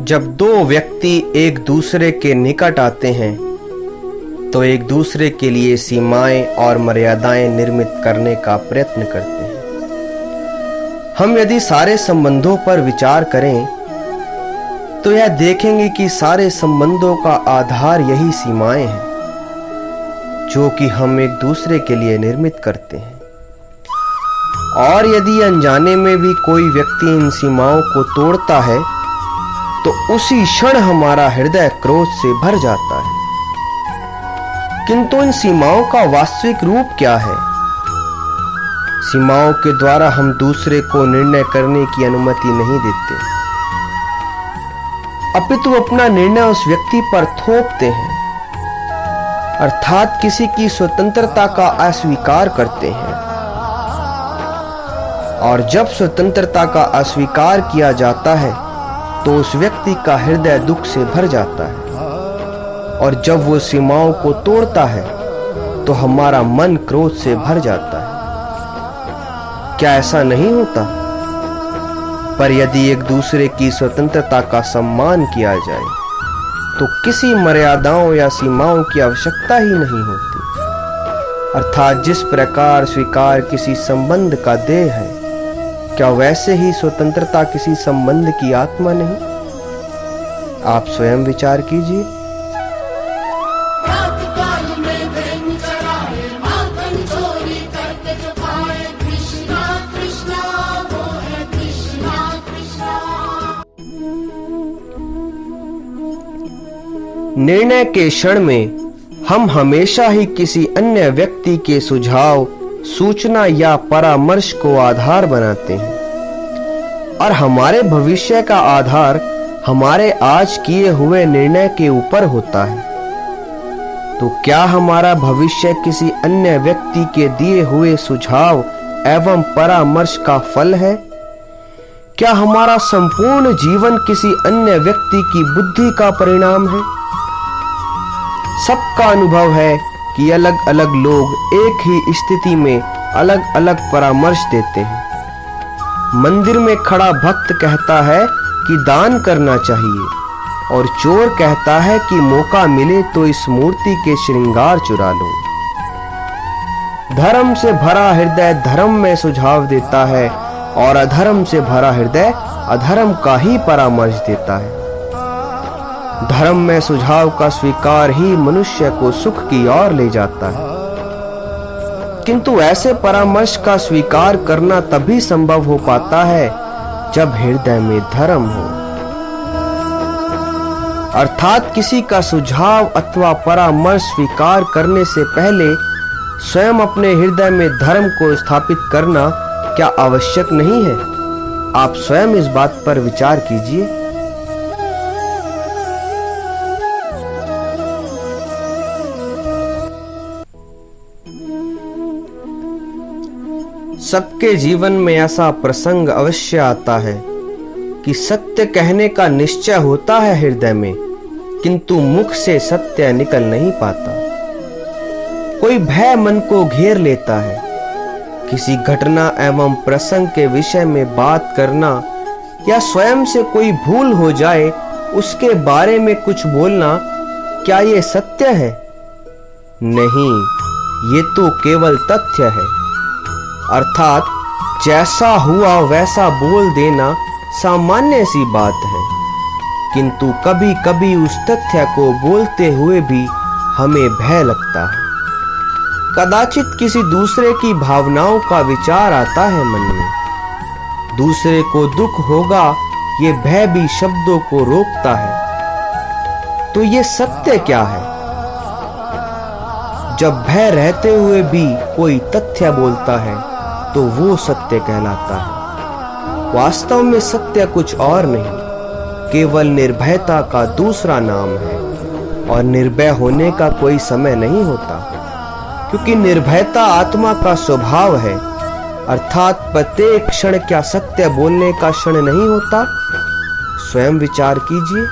जब दो व्यक्ति एक दूसरे के निकट आते हैं तो एक दूसरे के लिए सीमाएं और मर्यादाएं निर्मित करने का प्रयत्न करते हैं। हम यदि सारे संबंधों पर विचार करें तो यह देखेंगे कि सारे संबंधों का आधार यही सीमाएं हैं जो कि हम एक दूसरे के लिए निर्मित करते हैं। और यदि अनजाने में भी कोई व्यक्ति इन सीमाओं को तोड़ता है तो उसी क्षण हमारा हृदय क्रोध से भर जाता है। किंतु इन सीमाओं का वास्तविक रूप क्या है? सीमाओं के द्वारा हम दूसरे को निर्णय करने की अनुमति नहीं देते, अपितु अपना निर्णय उस व्यक्ति पर थोपते हैं, अर्थात किसी की स्वतंत्रता का अस्वीकार करते हैं। और जब स्वतंत्रता का अस्वीकार किया जाता है तो उस व्यक्ति का हृदय दुख से भर जाता है, और जब वो सीमाओं को तोड़ता है तो हमारा मन क्रोध से भर जाता है। क्या ऐसा नहीं होता? पर यदि एक दूसरे की स्वतंत्रता का सम्मान किया जाए तो किसी मर्यादाओं या सीमाओं की आवश्यकता ही नहीं होती। अर्थात जिस प्रकार स्वीकार किसी संबंध का देह है, क्या वैसे ही स्वतंत्रता किसी संबंध की आत्मा नहीं? आप स्वयं विचार कीजिए। निर्णय के क्षण में हम हमेशा ही किसी अन्य व्यक्ति के सुझाव, सूचना या परामर्श को आधार बनाते हैं, और हमारे भविष्य का आधार हमारे आज किए हुए निर्णय के ऊपर होता है। तो क्या हमारा भविष्य किसी अन्य व्यक्ति के दिए हुए सुझाव एवं परामर्श का फल है? क्या हमारा संपूर्ण जीवन किसी अन्य व्यक्ति की बुद्धि का परिणाम है? सबका अनुभव है कि अलग अलग लोग एक ही स्थिति में अलग अलग परामर्श देते हैं। मंदिर में खड़ा भक्त कहता है कि दान करना चाहिए, और चोर कहता है कि मौका मिले तो इस मूर्ति के श्रृंगार चुरा लो। धर्म से भरा हृदय धर्म में सुझाव देता है, और अधर्म से भरा हृदय अधर्म का ही परामर्श देता है। धर्म में सुझाव का स्वीकार ही मनुष्य को सुख की ओर ले जाता है, किंतु ऐसे परामर्श का स्वीकार करना तभी संभव हो पाता है जब हृदय में धर्म हो। अर्थात किसी का सुझाव अथवा परामर्श स्वीकार करने से पहले स्वयं अपने हृदय में धर्म को स्थापित करना क्या आवश्यक नहीं है? आप स्वयं इस बात पर विचार कीजिए। सबके जीवन में ऐसा प्रसंग अवश्य आता है कि सत्य कहने का निश्चय होता है हृदय में, किंतु मुख से सत्य निकल नहीं पाता। कोई भय मन को घेर लेता है। किसी घटना एवं प्रसंग के विषय में बात करना या स्वयं से कोई भूल हो जाए उसके बारे में कुछ बोलना, क्या ये सत्य है? नहीं, ये तो केवल तथ्य है। अर्थात जैसा हुआ वैसा बोल देना सामान्य सी बात है, किंतु कभी कभी उस तथ्य को बोलते हुए भी हमें भय लगता है। कदाचित किसी दूसरे की भावनाओं का विचार आता है मन में, दूसरे को दुख होगा ये भय भी शब्दों को रोकता है। तो ये सत्य क्या है? जब भय रहते हुए भी कोई तथ्य बोलता है तो वो सत्य कहलाता है। वास्तव में सत्य कुछ और नहीं, केवल निर्भयता का दूसरा नाम है, और निर्भय होने का कोई समय नहीं होता, क्योंकि निर्भयता आत्मा का स्वभाव है। अर्थात प्रत्येक क्षण क्या सत्य बोलने का क्षण नहीं होता? स्वयं विचार कीजिए।